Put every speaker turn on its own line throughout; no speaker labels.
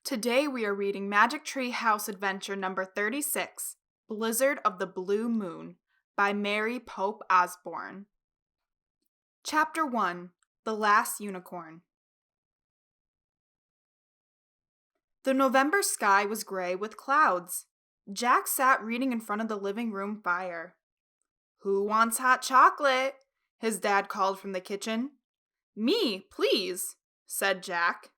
Today we are reading Magic Tree House Adventure number 36, Blizzard of the Blue Moon, by Mary Pope Osborne. Chapter 1, The Last Unicorn. The November sky was gray with clouds. Jack sat reading in front of the living room fire. "Who wants hot chocolate?" his dad called from the kitchen. "Me, please," said Jack.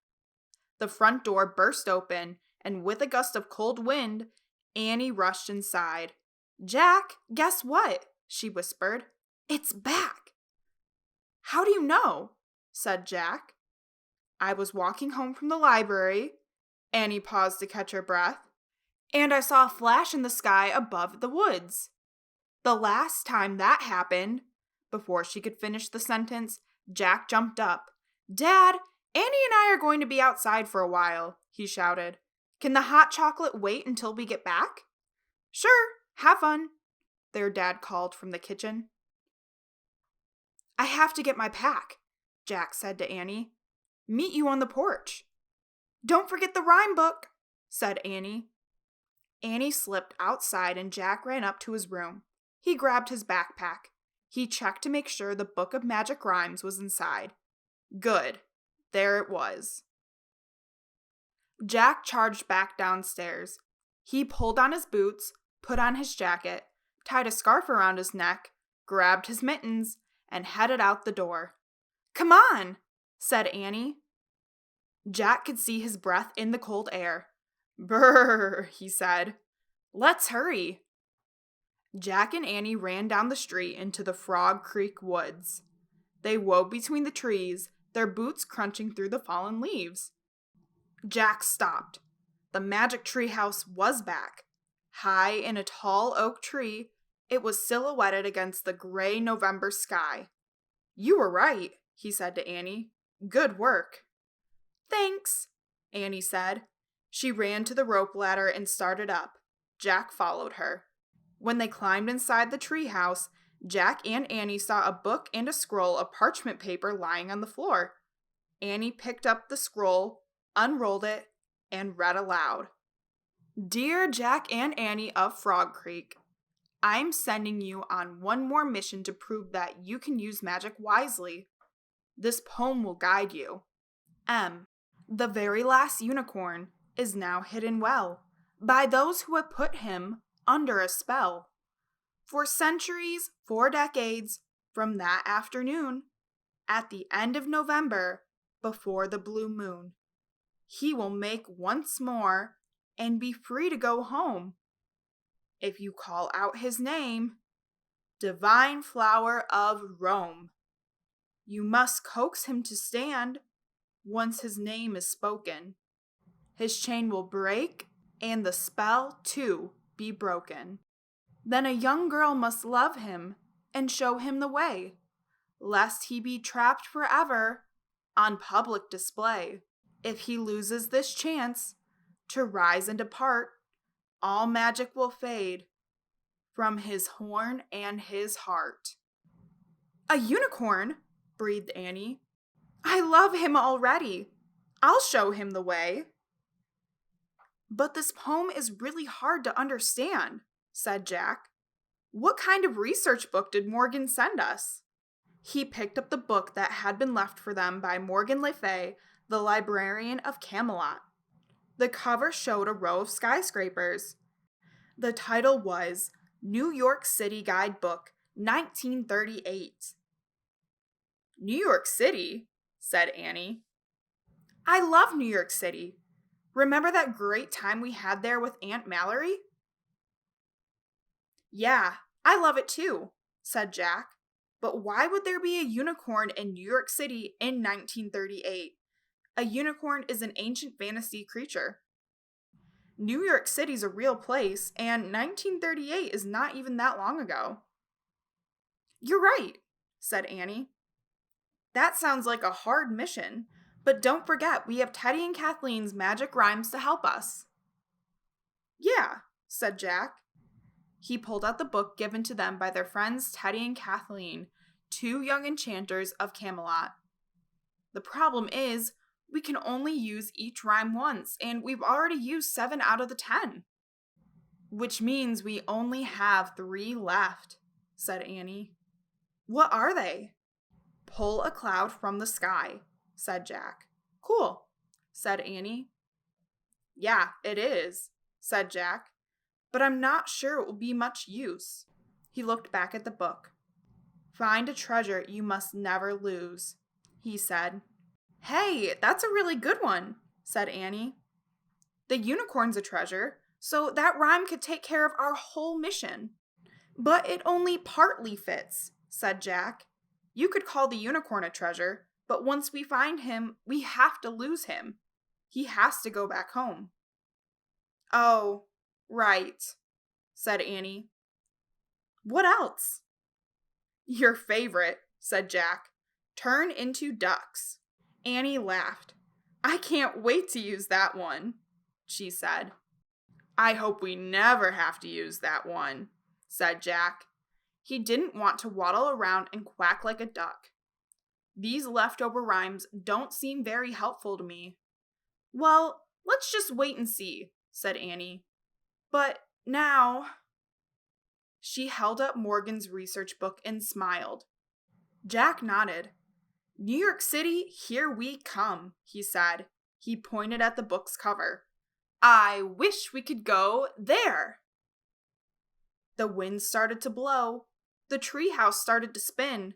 The front door burst open, and with a gust of cold wind, Annie rushed inside. "Jack, guess what?" she whispered. "It's back." "How do you know?" said Jack. "I was walking home from the library," Annie paused to catch her breath, "and I saw a flash in the sky above the woods." The last time that happened, before she could finish the sentence, Jack jumped up. "Dad, Annie and I are going to be outside for a while," he shouted. "Can the hot chocolate wait until we get back?" "Sure, have fun," their dad called from the kitchen. "I have to get my pack," Jack said to Annie. "Meet you on the porch." "Don't forget the rhyme book," said Annie. Annie slipped outside and Jack ran up to his room. He grabbed his backpack. He checked to make sure the book of magic rhymes was inside. Good. There it was. Jack charged back downstairs. He pulled on his boots, put on his jacket, tied a scarf around his neck, grabbed his mittens, and headed out the door. "Come on," said Annie. Jack could see his breath in the cold air. "Brrr," he said. "Let's hurry." Jack and Annie ran down the street into the Frog Creek woods. They wove between the trees, their boots crunching through the fallen leaves. Jack stopped. The magic tree house was back. High in a tall oak tree, it was silhouetted against the gray November sky. "You were right," he said to Annie. "Good work." "Thanks," Annie said. She ran to the rope ladder and started up. Jack followed her. When they climbed inside the tree house, Jack and Annie saw a book and a scroll of parchment paper lying on the floor. Annie picked up the scroll, unrolled it, and read aloud. "Dear Jack and Annie of Frog Creek, I'm sending you on one more mission to prove that you can use magic wisely. This poem will guide you. The very last unicorn is now hidden well by those who have put him under a spell. For centuries, for decades, from that afternoon, at the end of November, before the blue moon, he will make once more and be free to go home. If you call out his name, Divine Flower of Rome, you must coax him to stand once his name is spoken. His chain will break and the spell, too, be broken. Then a young girl must love him and show him the way, lest he be trapped forever on public display. If he loses this chance to rise and depart, all magic will fade from his horn and his heart." "A unicorn?" breathed Annie. "I love him already. I'll show him the way." "But this poem is really hard to understand," said Jack. "What kind of research book did Morgan send us?" He picked up the book that had been left for them by Morgan Le Fay, the librarian of Camelot. The cover showed a row of skyscrapers. The title was New York City Guidebook, 1938. "New York City?" said Annie. "I love New York City. Remember that great time we had there with Aunt Mallory?" "Yeah, I love it too," said Jack. "But why would there be a unicorn in New York City in 1938? A unicorn is an ancient fantasy creature. New York City's a real place, and 1938 is not even that long ago." "You're right," said Annie. "That sounds like a hard mission, but don't forget we have Teddy and Kathleen's magic rhymes to help us." "Yeah," said Jack. He pulled out the book given to them by their friends Teddy and Kathleen, two young enchanters of Camelot. "The problem is, We can only use each rhyme once, and we've already used 7 out of the 10. Which means we only have 3 left, said Annie. What are they? Pull a cloud from the sky, said Jack. Cool, said Annie. Yeah, it is, said Jack, but I'm not sure it will be much use. He looked back at the book. Find a treasure you must never lose, he said. Hey, that's a really good one, said Annie. The unicorn's a treasure, so that rhyme could take care of our whole mission. But it only partly fits, said Jack. You could call the unicorn a treasure, but once we find him, we have to lose him. He has to go back home. Oh, right, said Annie. What else? Your favorite, said Jack. Turn into ducks. Annie laughed. I can't wait to use that one, she said. I hope we never have to use that one, said Jack. He didn't want to waddle around and quack like a duck. These leftover rhymes don't seem very helpful to me. Well, let's just wait and see, said Annie. But now... She held up Morgan's research book and smiled. Jack nodded. New York City, here we come, he said. He pointed at the book's cover. I wish we could go there. The wind started to blow. The treehouse started to spin.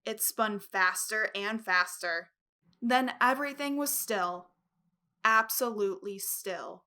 It spun faster and faster. Then everything was still. Absolutely still.